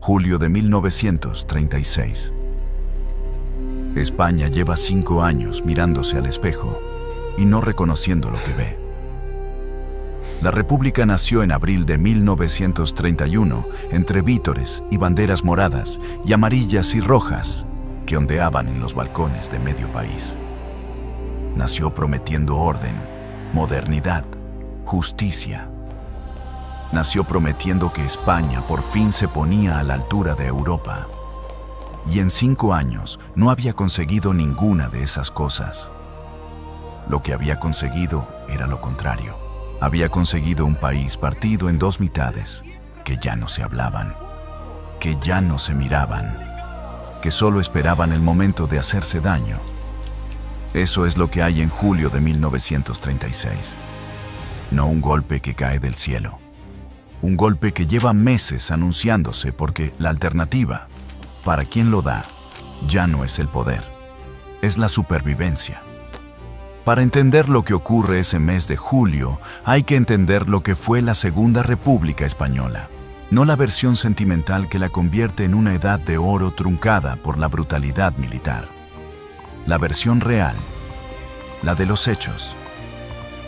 julio de 1936. España lleva 5 años mirándose al espejo y no reconociendo lo que ve. La República nació en abril de 1931 entre vítores y banderas moradas y amarillas y rojas que ondeaban en los balcones de medio país. Nació prometiendo orden, modernidad, justicia. Nació prometiendo que España por fin se ponía a la altura de Europa. Y en 5 años no había conseguido ninguna de esas cosas. Lo que había conseguido era lo contrario. Había conseguido un país partido en 2 mitades, que ya no se hablaban, que ya no se miraban, que solo esperaban el momento de hacerse daño. Eso es lo que hay en julio de 1936. No un golpe que cae del cielo. Un golpe que lleva meses anunciándose porque la alternativa, para quien lo da, ya no es el poder, es la supervivencia. Para entender lo que ocurre ese mes de julio, hay que entender lo que fue la Segunda República Española, no la versión sentimental que la convierte en una edad de oro truncada por la brutalidad militar. La versión real, la de los hechos,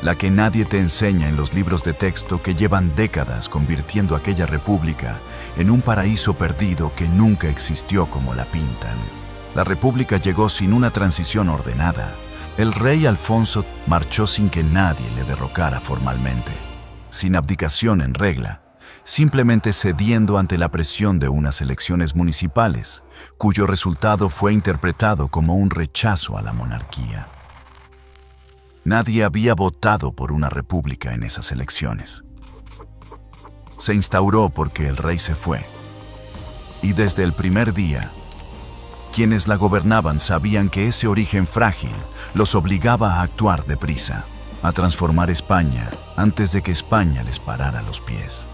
la que nadie te enseña en los libros de texto que llevan décadas convirtiendo aquella república en un paraíso perdido que nunca existió como la pintan. La república llegó sin una transición ordenada. El rey Alfonso marchó sin que nadie le derrocara formalmente, sin abdicación en regla, simplemente cediendo ante la presión de unas elecciones municipales, cuyo resultado fue interpretado como un rechazo a la monarquía. Nadie había votado por una república en esas elecciones. Se instauró porque el rey se fue. Y desde el primer día, quienes la gobernaban sabían que ese origen frágil los obligaba a actuar deprisa, a transformar España antes de que España les parara los pies.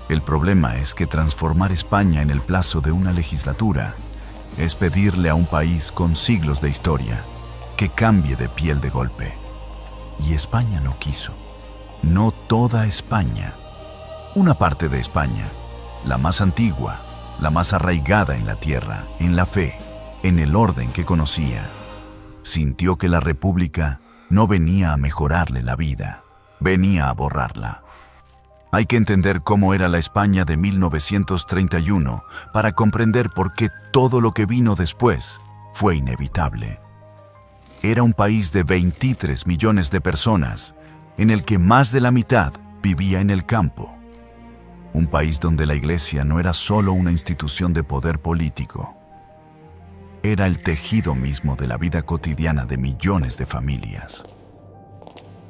El problema es que transformar España en el plazo de una legislatura es pedirle a un país con siglos de historia que cambie de piel de golpe. Y España no quiso. No toda España. Una parte de España, la más antigua, la más arraigada en la tierra, en la fe, en el orden que conocía, sintió que la república no venía a mejorarle la vida, venía a borrarla. Hay que entender cómo era la España de 1931 para comprender por qué todo lo que vino después fue inevitable. Era un país de 23 millones de personas, en el que más de la mitad vivía en el campo. Un país donde la iglesia no era solo una institución de poder político. Era el tejido mismo de la vida cotidiana de millones de familias.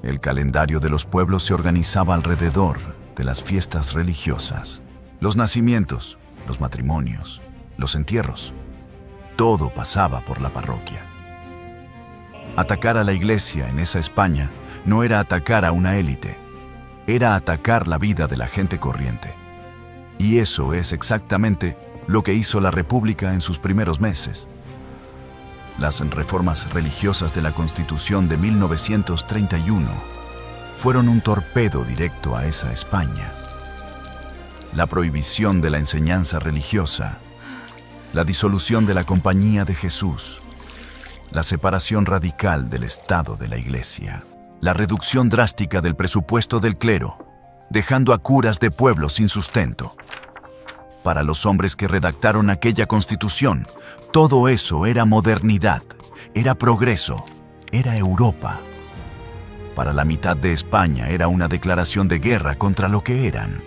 El calendario de los pueblos se organizaba alrededor de las fiestas religiosas, los nacimientos, los matrimonios, los entierros. Todo pasaba por la parroquia. Atacar a la iglesia en esa España no era atacar a una élite, era atacar la vida de la gente corriente. Y eso es exactamente lo que hizo la República en sus primeros meses. Las reformas religiosas de la Constitución de 1931 fueron un torpedo directo a esa España. La prohibición de la enseñanza religiosa, la disolución de la Compañía de Jesús, la separación radical del Estado de la Iglesia, la reducción drástica del presupuesto del clero, dejando a curas de pueblos sin sustento. Para los hombres que redactaron aquella Constitución, todo eso era modernidad, era progreso, era Europa. Para la mitad de España era una declaración de guerra contra lo que eran.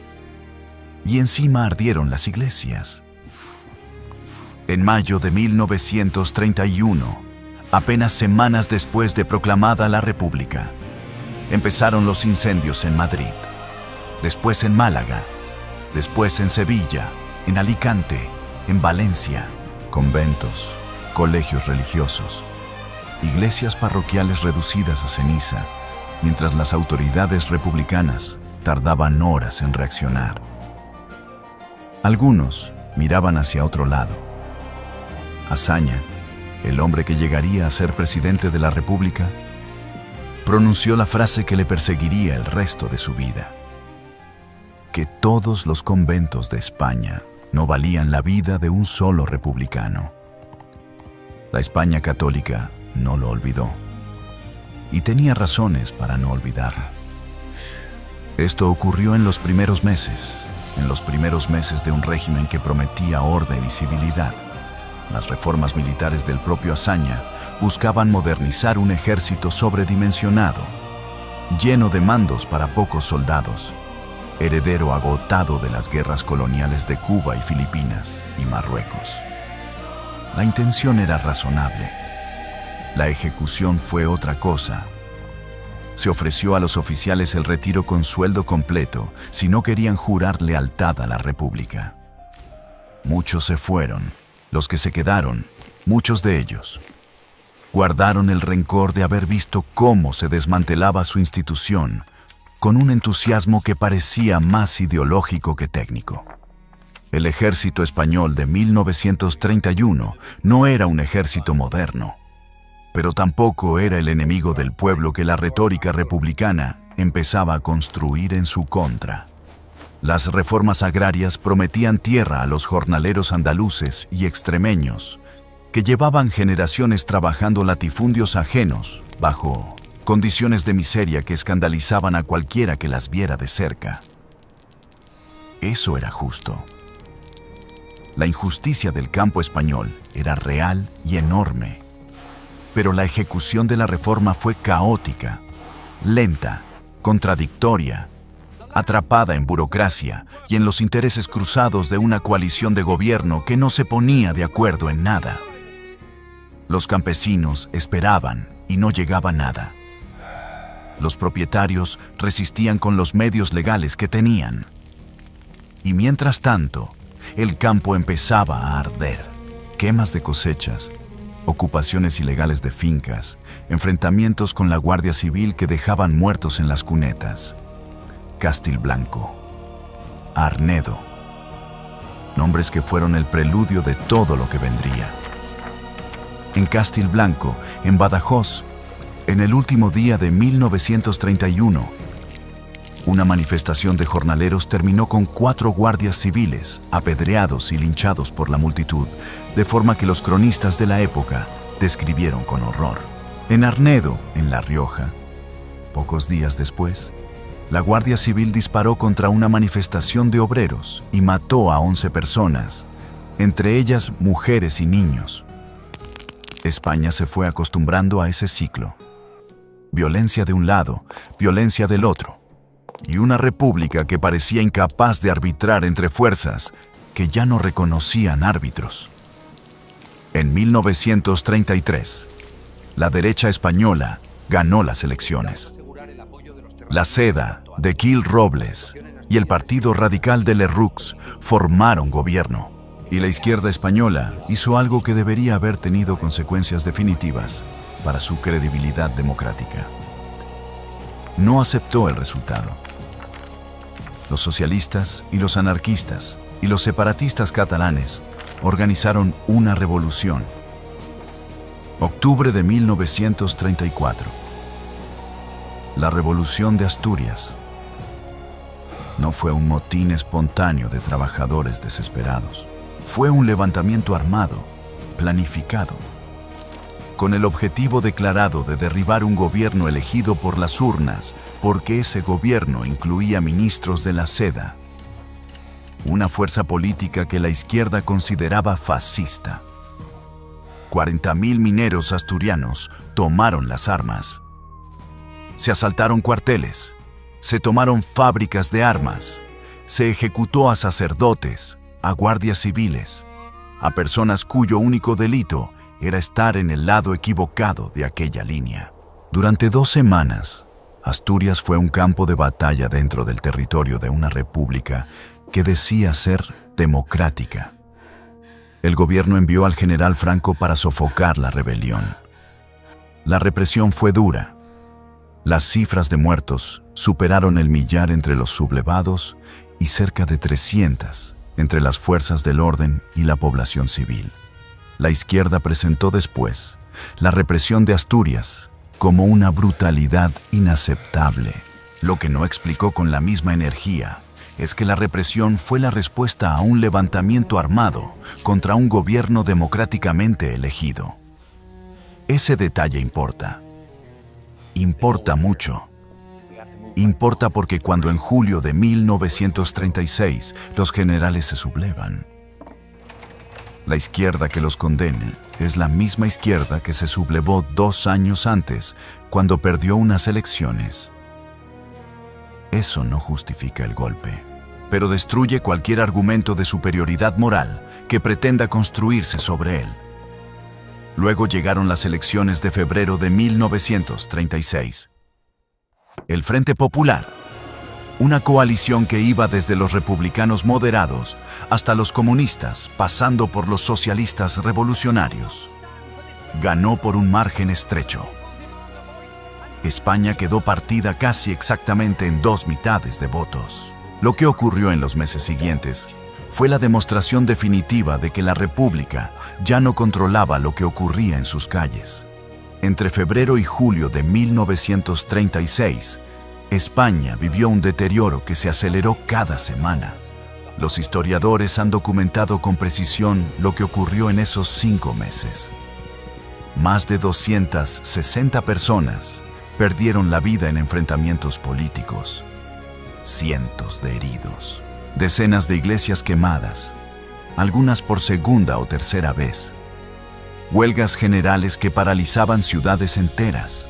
Y encima ardieron las iglesias. En mayo de 1931, apenas semanas después de proclamada la República, empezaron los incendios en Madrid, después en Málaga, después en Sevilla, en Alicante, en Valencia, conventos, colegios religiosos, iglesias parroquiales reducidas a ceniza, mientras las autoridades republicanas tardaban horas en reaccionar. Algunos miraban hacia otro lado. Azaña, el hombre que llegaría a ser presidente de la República, pronunció la frase que le perseguiría el resto de su vida: que todos los conventos de España no valían la vida de un solo republicano. La España católica no lo olvidó, y tenía razones para no olvidarlo. Esto ocurrió en los primeros meses de un régimen que prometía orden y civilidad. Las reformas militares del propio Azaña buscaban modernizar un ejército sobredimensionado, lleno de mandos para pocos soldados, heredero agotado de las guerras coloniales de Cuba y Filipinas y Marruecos. La intención era razonable. La ejecución fue otra cosa. Se ofreció a los oficiales el retiro con sueldo completo si no querían jurar lealtad a la República. Muchos se fueron. Los que se quedaron, muchos de ellos, guardaron el rencor de haber visto cómo se desmantelaba su institución con un entusiasmo que parecía más ideológico que técnico. El ejército español de 1931 no era un ejército moderno, pero tampoco era el enemigo del pueblo que la retórica republicana empezaba a construir en su contra. Las reformas agrarias prometían tierra a los jornaleros andaluces y extremeños, que llevaban generaciones trabajando latifundios ajenos, bajo condiciones de miseria que escandalizaban a cualquiera que las viera de cerca. Eso era justo. La injusticia del campo español era real y enorme, pero la ejecución de la reforma fue caótica, lenta, contradictoria, atrapada en burocracia y en los intereses cruzados de una coalición de gobierno que no se ponía de acuerdo en nada. Los campesinos esperaban y no llegaba nada. Los propietarios resistían con los medios legales que tenían. Y mientras tanto, el campo empezaba a arder. Quemas de cosechas, ocupaciones ilegales de fincas, enfrentamientos con la Guardia Civil que dejaban muertos en las cunetas. Castilblanco, Arnedo, nombres que fueron el preludio de todo lo que vendría. En Castilblanco, en Badajoz, en el último día de 1931, una manifestación de jornaleros terminó con 4 guardias civiles apedreados y linchados por la multitud, de forma que los cronistas de la época describieron con horror. En Arnedo, en La Rioja, pocos días después, la Guardia Civil disparó contra una manifestación de obreros y mató a 11 personas, entre ellas mujeres y niños. España se fue acostumbrando a ese ciclo. Violencia de un lado, violencia del otro, y una república que parecía incapaz de arbitrar entre fuerzas que ya no reconocían árbitros. En 1933, la derecha española ganó las elecciones. La Seda, de Gil Robles y el Partido Radical de Lerroux formaron gobierno, y la izquierda española hizo algo que debería haber tenido consecuencias definitivas para su credibilidad democrática. No aceptó el resultado. Los socialistas y los anarquistas y los separatistas catalanes organizaron una revolución. Octubre de 1934. La Revolución de Asturias no fue un motín espontáneo de trabajadores desesperados. Fue un levantamiento armado, planificado, con el objetivo declarado de derribar un gobierno elegido por las urnas, porque ese gobierno incluía ministros de la Seda, una fuerza política que la izquierda consideraba fascista. 40.000 mineros asturianos tomaron las armas. Se asaltaron cuarteles, se tomaron fábricas de armas, se ejecutó a sacerdotes, a guardias civiles, a personas cuyo único delito era estar en el lado equivocado de aquella línea. Durante 2 semanas, Asturias fue un campo de batalla dentro del territorio de una república que decía ser democrática. El gobierno envió al general Franco para sofocar la rebelión. La represión fue dura. Las cifras de muertos superaron el 1.000.000 entre los sublevados y cerca de 300 entre las fuerzas del orden y la población civil. La izquierda presentó después la represión de Asturias como una brutalidad inaceptable, lo que no explicó con la misma energía es que la represión fue la respuesta a un levantamiento armado contra un gobierno democráticamente elegido. Ese detalle importa. Importa mucho. Importa porque cuando en julio de 1936 los generales se sublevan, la izquierda que los condena es la misma izquierda que se sublevó 2 años antes, cuando perdió unas elecciones. Eso no justifica el golpe, pero destruye cualquier argumento de superioridad moral que pretenda construirse sobre él. Luego llegaron las elecciones de febrero de 1936. El Frente Popular, una coalición que iba desde los republicanos moderados hasta los comunistas, pasando por los socialistas revolucionarios, ganó por un margen estrecho. España quedó partida casi exactamente en 2 mitades de votos. Lo que ocurrió en los meses siguientes fue la demostración definitiva de que la República ya no controlaba lo que ocurría en sus calles. Entre febrero y julio de 1936, España vivió un deterioro que se aceleró cada semana. Los historiadores han documentado con precisión lo que ocurrió en esos 5 meses. Más de 260 personas perdieron la vida en enfrentamientos políticos. Cientos de heridos. Decenas de iglesias quemadas, algunas por segunda o tercera vez. Huelgas generales que paralizaban ciudades enteras.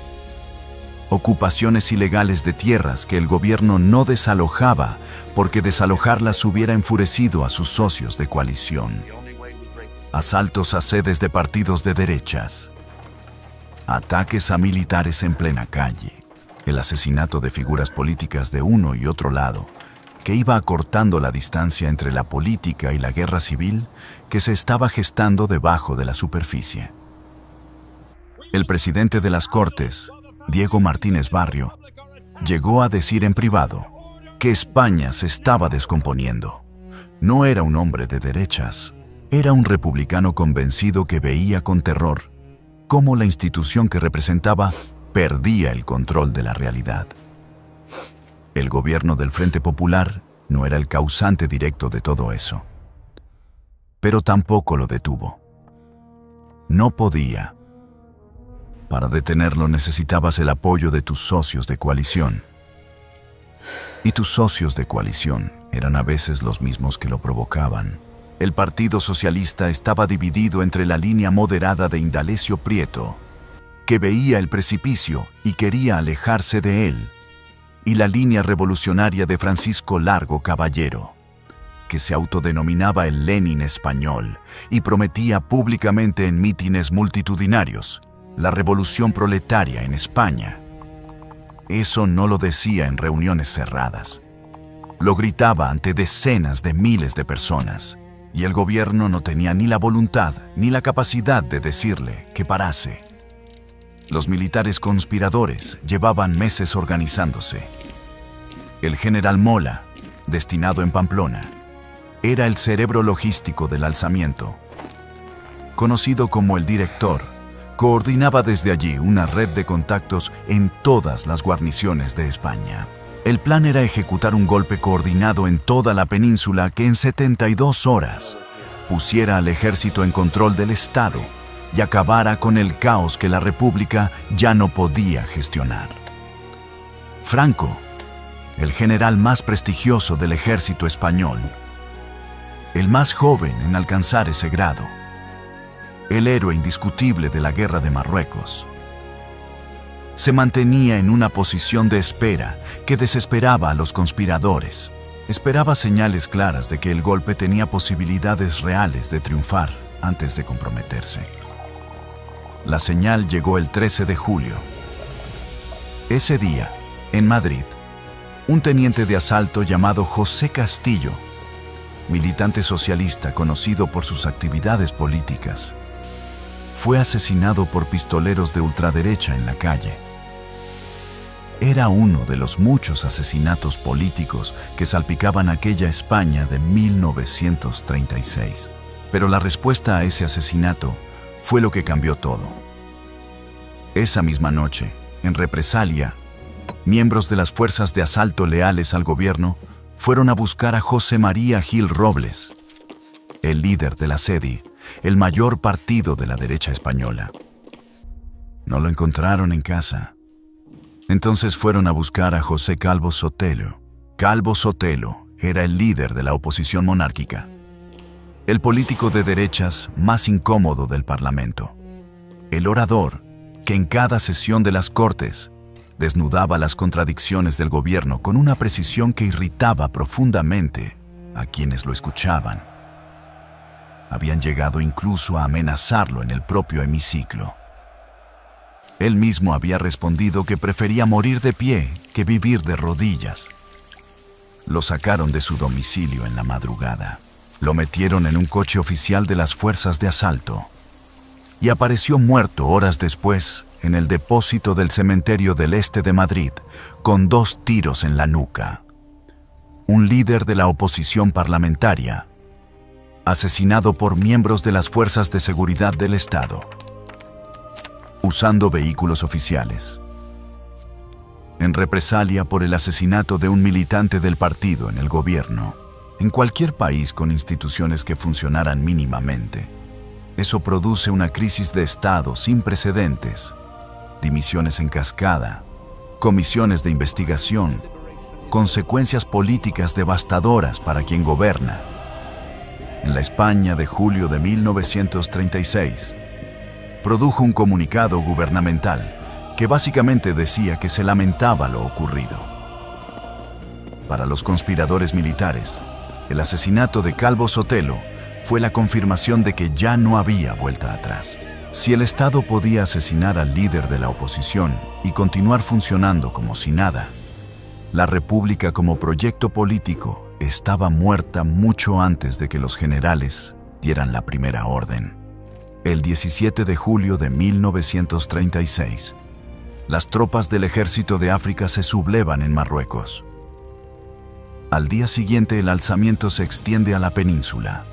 Ocupaciones ilegales de tierras que el gobierno no desalojaba porque desalojarlas hubiera enfurecido a sus socios de coalición. Asaltos a sedes de partidos de derechas. Ataques a militares en plena calle. El asesinato de figuras políticas de uno y otro lado, que iba acortando la distancia entre la política y la guerra civil que se estaba gestando debajo de la superficie. El presidente de las Cortes, Diego Martínez Barrio, llegó a decir en privado que España se estaba descomponiendo. No era un hombre de derechas, era un republicano convencido que veía con terror cómo la institución que representaba perdía el control de la realidad. El gobierno del Frente Popular no era el causante directo de todo eso, pero tampoco lo detuvo. No podía. Para detenerlo necesitabas el apoyo de tus socios de coalición. Y tus socios de coalición eran a veces los mismos que lo provocaban. El Partido Socialista estaba dividido entre la línea moderada de Indalecio Prieto, que veía el precipicio y quería alejarse de él, y la línea revolucionaria de Francisco Largo Caballero, que se autodenominaba el Lenin español y prometía públicamente en mítines multitudinarios la revolución proletaria en España. Eso no lo decía en reuniones cerradas. Lo gritaba ante decenas de miles de personas, y el gobierno no tenía ni la voluntad ni la capacidad de decirle que parase. Los militares conspiradores llevaban meses organizándose. El general Mola, destinado en Pamplona, era el cerebro logístico del alzamiento. Conocido como el director, coordinaba desde allí una red de contactos en todas las guarniciones de España. El plan era ejecutar un golpe coordinado en toda la península que en 72 horas pusiera al ejército en control del Estado y acabara con el caos que la República ya no podía gestionar. Franco, el general más prestigioso del ejército español, el más joven en alcanzar ese grado, el héroe indiscutible de la guerra de Marruecos, se mantenía en una posición de espera que desesperaba a los conspiradores. Esperaba señales claras de que el golpe tenía posibilidades reales de triunfar antes de comprometerse. La señal llegó el 13 de julio. Ese día, en Madrid, un teniente de asalto llamado José Castillo, militante socialista conocido por sus actividades políticas, fue asesinado por pistoleros de ultraderecha en la calle. Era uno de los muchos asesinatos políticos que salpicaban aquella España de 1936. Pero la respuesta a ese asesinato fue lo que cambió todo. Esa misma noche, en represalia, miembros de las fuerzas de asalto leales al gobierno fueron a buscar a José María Gil Robles, el líder de la SEDI, el mayor partido de la derecha española. No lo encontraron en casa. Entonces fueron a buscar a José Calvo Sotelo. Calvo Sotelo era el líder de la oposición monárquica, el político de derechas más incómodo del Parlamento, el orador que en cada sesión de las Cortes desnudaba las contradicciones del gobierno con una precisión que irritaba profundamente a quienes lo escuchaban. Habían llegado incluso a amenazarlo en el propio hemiciclo. Él mismo había respondido que prefería morir de pie que vivir de rodillas. Lo sacaron de su domicilio en la madrugada. Lo metieron en un coche oficial de las fuerzas de asalto y apareció muerto horas después en el depósito del cementerio del este de Madrid con 2 tiros en la nuca. Un líder de la oposición parlamentaria, asesinado por miembros de las fuerzas de seguridad del Estado, usando vehículos oficiales, en represalia por el asesinato de un militante del partido en el gobierno. En cualquier país con instituciones que funcionaran mínimamente, eso produce una crisis de Estado sin precedentes, dimisiones en cascada, comisiones de investigación, consecuencias políticas devastadoras para quien gobierna. En la España de julio de 1936, produjo un comunicado gubernamental que básicamente decía que se lamentaba lo ocurrido. Para los conspiradores militares, el asesinato de Calvo Sotelo fue la confirmación de que ya no había vuelta atrás. Si el Estado podía asesinar al líder de la oposición y continuar funcionando como si nada, la República como proyecto político estaba muerta mucho antes de que los generales dieran la primera orden. El 17 de julio de 1936, las tropas del Ejército de África se sublevan en Marruecos. Al día siguiente el alzamiento se extiende a la península.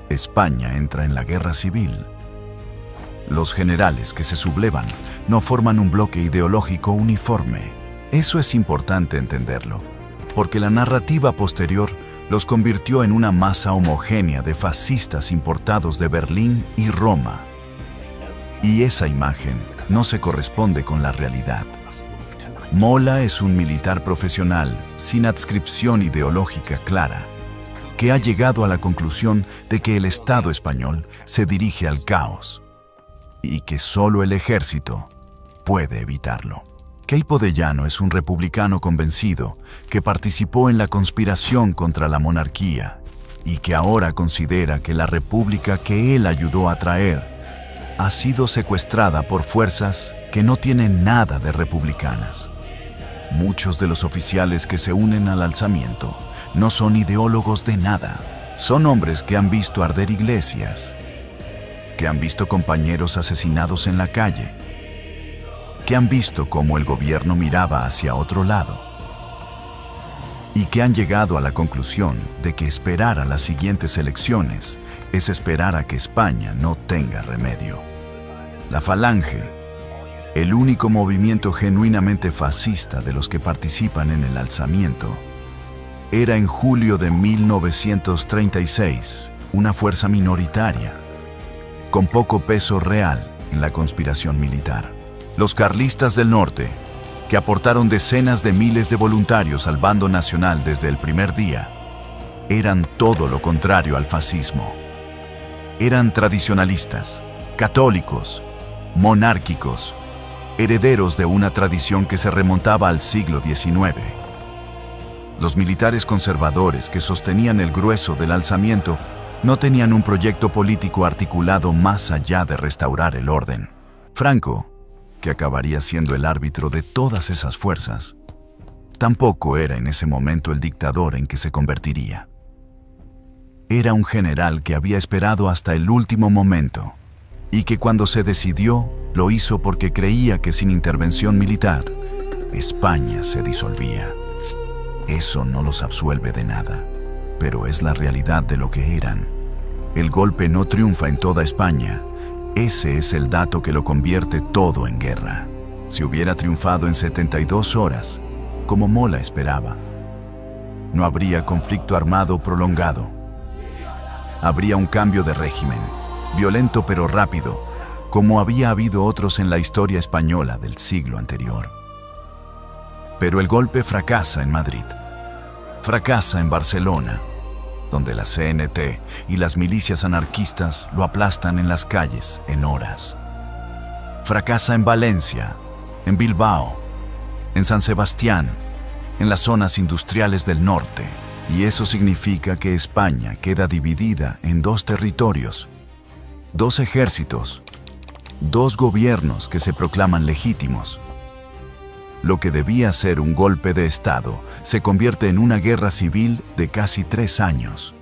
España entra en la guerra civil. Los generales que se sublevan no forman un bloque ideológico uniforme. Eso es importante entenderlo, porque la narrativa posterior los convirtió en una masa homogénea de fascistas importados de Berlín y Roma. Y esa imagen no se corresponde con la realidad. Mola es un militar profesional sin adscripción ideológica clara, que ha llegado a la conclusión de que el Estado español se dirige al caos y que solo el ejército puede evitarlo. Queipo de Llano es un republicano convencido que participó en la conspiración contra la monarquía y que ahora considera que la república que él ayudó a traer ha sido secuestrada por fuerzas que no tienen nada de republicanas. Muchos de los oficiales que se unen al alzamiento no son ideólogos de nada. Son hombres que han visto arder iglesias, que han visto compañeros asesinados en la calle, que han visto cómo el gobierno miraba hacia otro lado y que han llegado a la conclusión de que esperar a las siguientes elecciones es esperar a que España no tenga remedio. La Falange, el único movimiento genuinamente fascista de los que participan en el alzamiento, era en julio de 1936 una fuerza minoritaria, con poco peso real en la conspiración militar. Los carlistas del norte, que aportaron decenas de miles de voluntarios al bando nacional desde el primer día, eran todo lo contrario al fascismo. Eran tradicionalistas, católicos, monárquicos, herederos de una tradición que se remontaba al siglo XIX. Los militares conservadores que sostenían el grueso del alzamiento no tenían un proyecto político articulado más allá de restaurar el orden. Franco, que acabaría siendo el árbitro de todas esas fuerzas, tampoco era en ese momento el dictador en que se convertiría. Era un general que había esperado hasta el último momento y que cuando se decidió, lo hizo porque creía que sin intervención militar, España se disolvía. Eso no los absuelve de nada, pero es la realidad de lo que eran. El golpe no triunfa en toda España. Ese es el dato que lo convierte todo en guerra. Si hubiera triunfado en 72 horas, como Mola esperaba, No habría conflicto armado prolongado. Habría un cambio de régimen, violento pero rápido, como había habido otros en la historia española del siglo anterior. Pero el golpe fracasa en Madrid. Fracasa en Barcelona, donde la CNT y las milicias anarquistas lo aplastan en las calles en horas. Fracasa en Valencia, en Bilbao, en San Sebastián, en las zonas industriales del norte, y eso significa que España queda dividida en dos territorios, dos ejércitos, dos gobiernos que se proclaman legítimos. Lo que debía ser un golpe de Estado se convierte en una guerra civil de casi 3 años.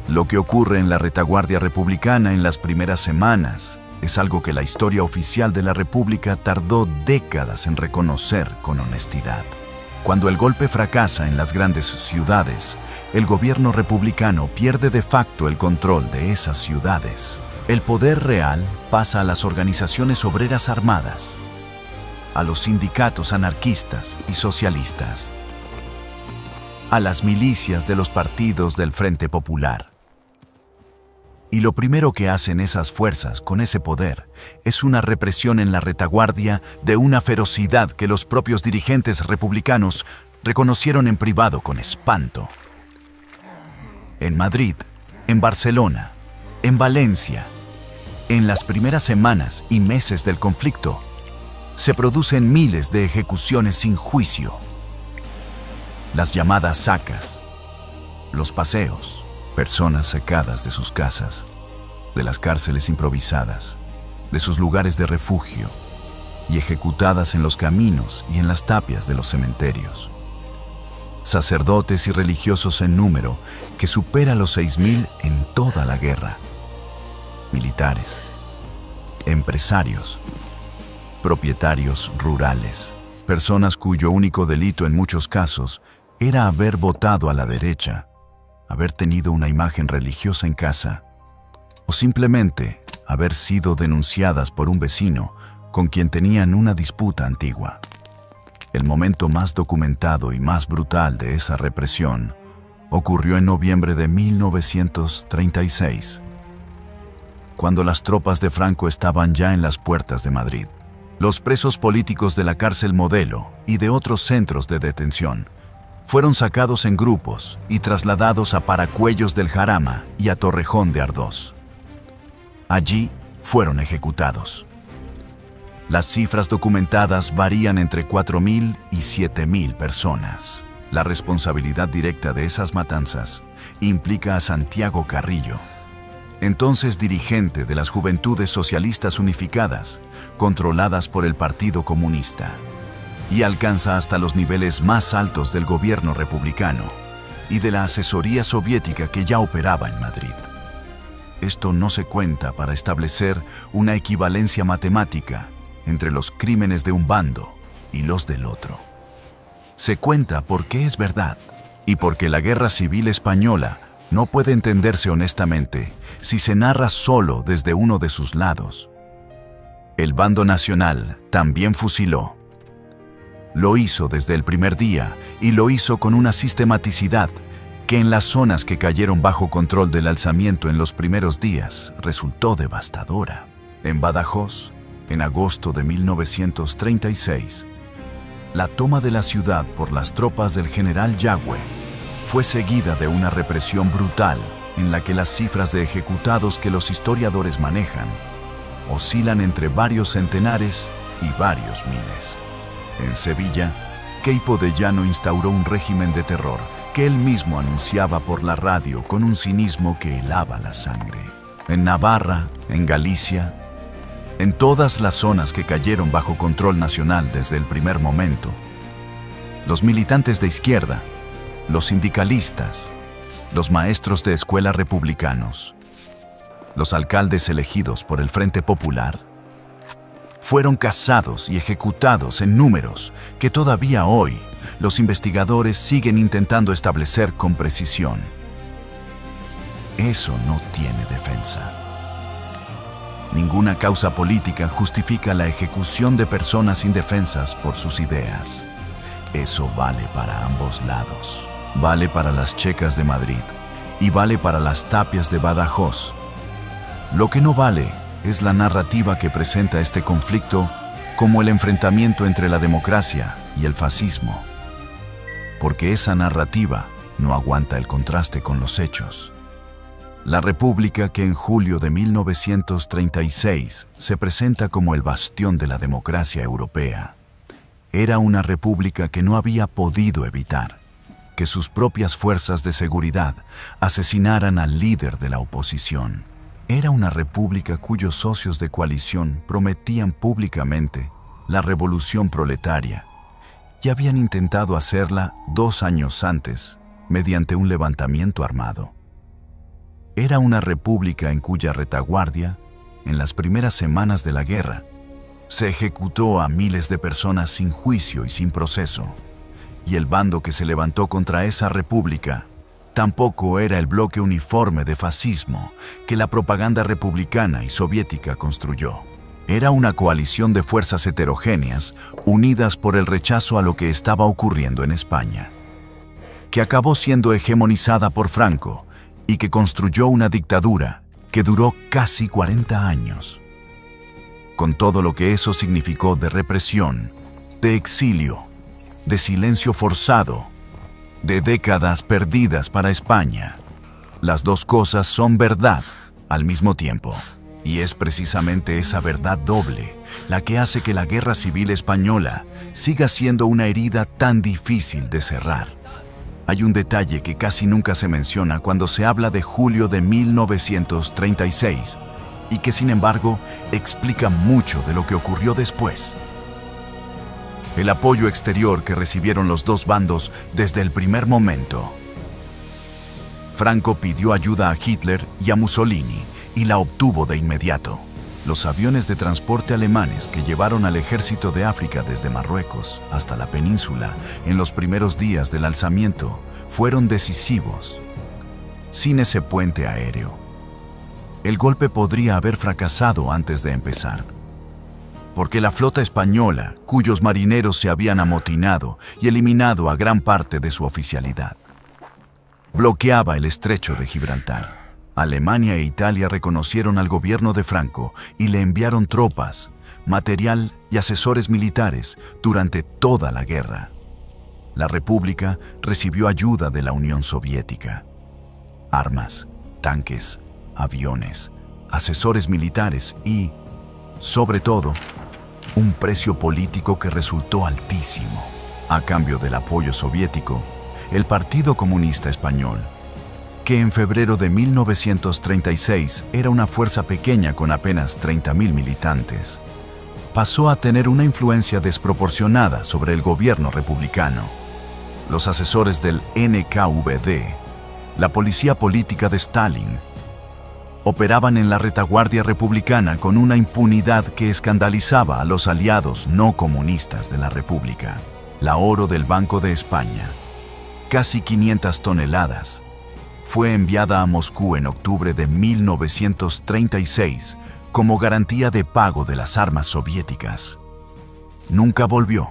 Lo que ocurre en la retaguardia republicana en las primeras semanas es algo que la historia oficial de la República tardó décadas en reconocer con honestidad. Cuando el golpe fracasa en las grandes ciudades, el gobierno republicano pierde de facto el control de esas ciudades. El poder real pasa a las organizaciones obreras armadas, a los sindicatos anarquistas y socialistas, a las milicias de los partidos del Frente Popular. Y lo primero que hacen esas fuerzas con ese poder es una represión en la retaguardia de una ferocidad que los propios dirigentes republicanos reconocieron en privado con espanto. En Madrid, en Barcelona, en Valencia, en las primeras semanas y meses del conflicto, se producen miles de ejecuciones sin juicio. Las llamadas sacas, los paseos, personas sacadas de sus casas, de las cárceles improvisadas, de sus lugares de refugio y ejecutadas en los caminos y en las tapias de los cementerios. Sacerdotes y religiosos en número que supera los 6.000 en toda la guerra. Militares, empresarios, propietarios rurales, personas cuyo único delito en muchos casos era haber votado a la derecha, haber tenido una imagen religiosa en casa o simplemente haber sido denunciadas por un vecino con quien tenían una disputa antigua. El momento más documentado y más brutal de esa represión ocurrió en noviembre de 1936, cuando las tropas de Franco estaban ya en las puertas de Madrid. Los presos políticos de la cárcel Modelo y de otros centros de detención fueron sacados en grupos y trasladados a Paracuellos del Jarama y a Torrejón de Ardoz. Allí fueron ejecutados. Las cifras documentadas varían entre 4.000 y 7.000 personas. La responsabilidad directa de esas matanzas implica a Santiago Carrillo, entonces dirigente de las Juventudes Socialistas Unificadas, controladas por el Partido Comunista, y alcanza hasta los niveles más altos del gobierno republicano y de la asesoría soviética que ya operaba en Madrid. Esto no se cuenta para establecer una equivalencia matemática entre los crímenes de un bando y los del otro. Se cuenta porque es verdad y porque la Guerra Civil Española no puede entenderse honestamente si se narra solo desde uno de sus lados. El bando nacional también fusiló. Lo hizo desde el primer día y lo hizo con una sistematicidad que en las zonas que cayeron bajo control del alzamiento en los primeros días resultó devastadora. En Badajoz, en agosto de 1936, la toma de la ciudad por las tropas del general Yagüe fue seguida de una represión brutal en la que las cifras de ejecutados que los historiadores manejan oscilan entre varios centenares y varios miles. En Sevilla, Queipo de Llano instauró un régimen de terror que él mismo anunciaba por la radio con un cinismo que helaba la sangre. En Navarra, en Galicia, en todas las zonas que cayeron bajo control nacional desde el primer momento, los militantes de izquierda, los sindicalistas, los maestros de escuela republicanos, los alcaldes elegidos por el Frente Popular, fueron cazados y ejecutados en números que todavía hoy los investigadores siguen intentando establecer con precisión. Eso no tiene defensa. Ninguna causa política justifica la ejecución de personas indefensas por sus ideas. Eso vale para ambos lados. vale para las checas de Madrid y vale para las tapias de Badajoz. Lo que no vale es la narrativa que presenta este conflicto como el enfrentamiento entre la democracia y el fascismo, porque esa narrativa no aguanta el contraste con los hechos. La República, que en julio de 1936 se presenta como el bastión de la democracia europea, era una república que no había podido evitar que sus propias fuerzas de seguridad asesinaran al líder de la oposición. Era una república cuyos socios de coalición prometían públicamente la revolución proletaria y habían intentado hacerla 2 años antes mediante un levantamiento armado. Era una república en cuya retaguardia, en las primeras semanas de la guerra, se ejecutó a miles de personas sin juicio y sin proceso, y el bando que se levantó contra esa república tampoco era el bloque uniforme de fascismo que la propaganda republicana y soviética construyó. Era una coalición de fuerzas heterogéneas unidas por el rechazo a lo que estaba ocurriendo en España, que acabó siendo hegemonizada por Franco y que construyó una dictadura que duró casi 40 años. Con todo lo que eso significó de represión, de exilio, de silencio forzado, de décadas perdidas para España. Las dos cosas son verdad al mismo tiempo. Y es precisamente esa verdad doble la que hace que la Guerra Civil Española siga siendo una herida tan difícil de cerrar. Hay un detalle que casi nunca se menciona cuando se habla de julio de 1936 y que, sin embargo, explica mucho de lo que ocurrió después. El apoyo exterior que recibieron los dos bandos desde el primer momento. Franco pidió ayuda a Hitler y a Mussolini y la obtuvo de inmediato. Los aviones de transporte alemanes que llevaron al ejército de África desde Marruecos hasta la península en los primeros días del alzamiento fueron decisivos. Sin ese puente aéreo, el golpe podría haber fracasado antes de empezar, porque la flota española, cuyos marineros se habían amotinado y eliminado a gran parte de su oficialidad, bloqueaba el estrecho de Gibraltar. Alemania e Italia reconocieron al gobierno de Franco y le enviaron tropas, material y asesores militares durante toda la guerra. La República recibió ayuda de la Unión Soviética. Armas, tanques, aviones, asesores militares y, sobre todo, un precio político que resultó altísimo. A cambio del apoyo soviético, el Partido Comunista Español, que en febrero de 1936 era una fuerza pequeña con apenas 30.000 militantes, pasó a tener una influencia desproporcionada sobre el gobierno republicano. Los asesores del NKVD, la policía política de Stalin, operaban en la retaguardia republicana con una impunidad que escandalizaba a los aliados no comunistas de la República. La oro del Banco de España, casi 500 toneladas, fue enviada a Moscú en octubre de 1936 como garantía de pago de las armas soviéticas. Nunca volvió.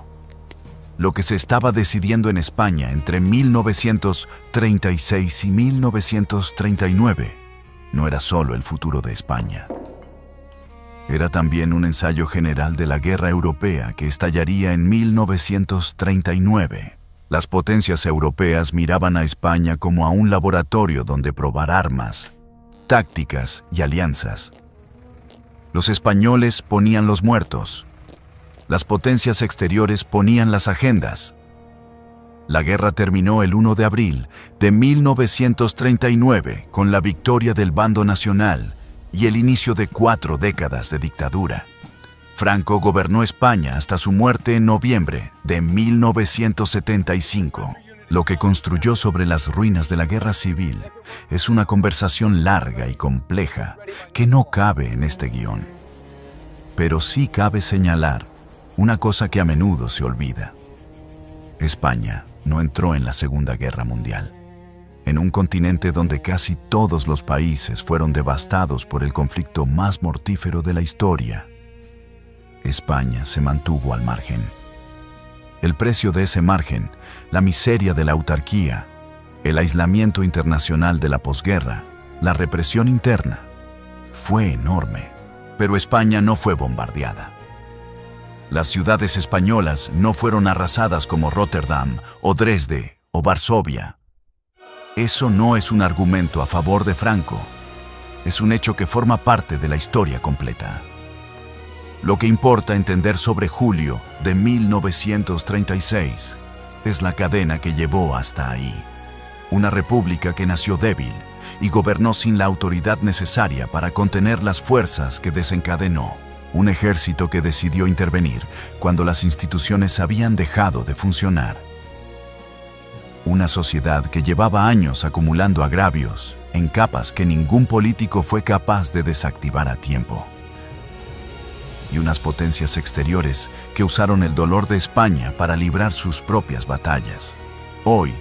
Lo que se estaba decidiendo en España entre 1936 y 1939 no era solo el futuro de España. Era también un ensayo general de la guerra europea que estallaría en 1939. Las potencias europeas miraban a España como a un laboratorio donde probar armas, tácticas y alianzas. Los españoles ponían los muertos. Las potencias exteriores ponían las agendas. La guerra terminó el 1 de abril de 1939 con la victoria del bando nacional y el inicio de 4 décadas de dictadura. Franco gobernó España hasta su muerte en noviembre de 1975. Lo que construyó sobre las ruinas de la guerra civil es una conversación larga y compleja que no cabe en este guión. Pero sí cabe señalar una cosa que a menudo se olvida. España no entró en la Segunda Guerra Mundial. En un continente donde casi todos los países fueron devastados por el conflicto más mortífero de la historia, España se mantuvo al margen. El precio de ese margen, la miseria de la autarquía, El aislamiento internacional de la posguerra, la represión interna, fue enorme, pero España no fue bombardeada. Las ciudades españolas no fueron arrasadas como Rotterdam o Dresde o Varsovia. Eso no es un argumento a favor de Franco. Es un hecho que forma parte de la historia completa. Lo que importa entender sobre julio de 1936 es la cadena que llevó hasta ahí. Una república que nació débil y gobernó sin la autoridad necesaria para contener las fuerzas que desencadenó. Un ejército que decidió intervenir cuando las instituciones habían dejado de funcionar. Una sociedad que llevaba años acumulando agravios en capas que ningún político fue capaz de desactivar a tiempo. Y unas potencias exteriores que usaron el dolor de España para librar sus propias batallas. Hoy,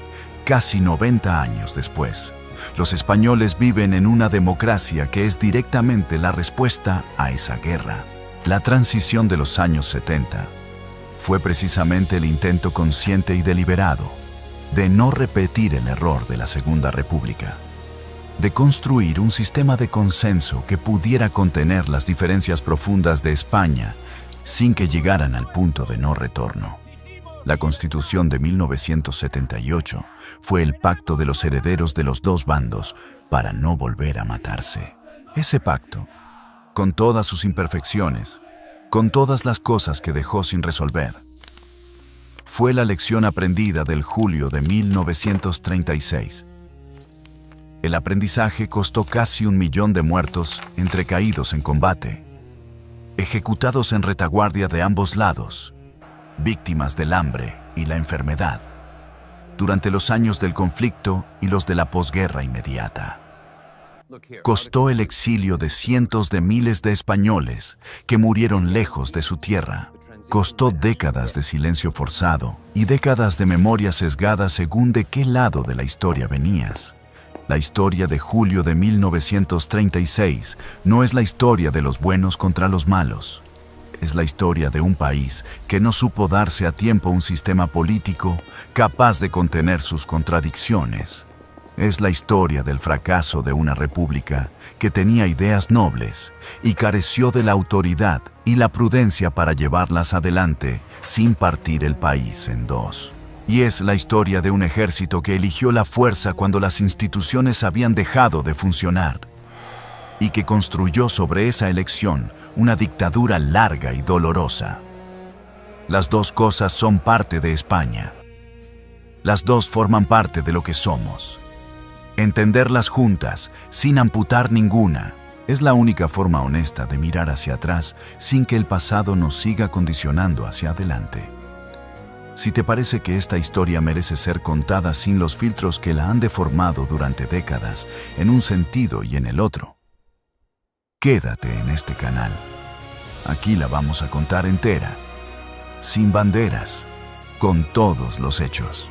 casi 90 años después, los españoles viven en una democracia que es directamente la respuesta a esa guerra. La transición de los años 70 fue precisamente el intento consciente y deliberado de no repetir el error de la Segunda República, de construir un sistema de consenso que pudiera contener las diferencias profundas de España sin que llegaran al punto de no retorno. La Constitución de 1978 fue el pacto de los herederos de los dos bandos para no volver a matarse. Ese pacto, con todas sus imperfecciones, con todas las cosas que dejó sin resolver, fue la lección aprendida del julio de 1936. El aprendizaje costó casi 1 millón de muertos entre caídos en combate, ejecutados en retaguardia de ambos lados, víctimas del hambre y la enfermedad, durante los años del conflicto y los de la posguerra inmediata. Costó el exilio de cientos de miles de españoles que murieron lejos de su tierra. Costó décadas de silencio forzado y décadas de memoria sesgada según de qué lado de la historia venías. La historia de julio de 1936 no es la historia de los buenos contra los malos. Es la historia de un país que no supo darse a tiempo un sistema político capaz de contener sus contradicciones. Es la historia del fracaso de una república que tenía ideas nobles y careció de la autoridad y la prudencia para llevarlas adelante sin partir el país en dos. Y es la historia de un ejército que eligió la fuerza cuando las instituciones habían dejado de funcionar y que construyó sobre esa elección una dictadura larga y dolorosa. Las dos cosas son parte de España. Las dos forman parte de lo que somos. Entenderlas juntas, sin amputar ninguna, es la única forma honesta de mirar hacia atrás sin que el pasado nos siga condicionando hacia adelante. Si te parece que esta historia merece ser contada sin los filtros que la han deformado durante décadas, en un sentido y en el otro, quédate en este canal. Aquí la vamos a contar entera, sin banderas, con todos los hechos.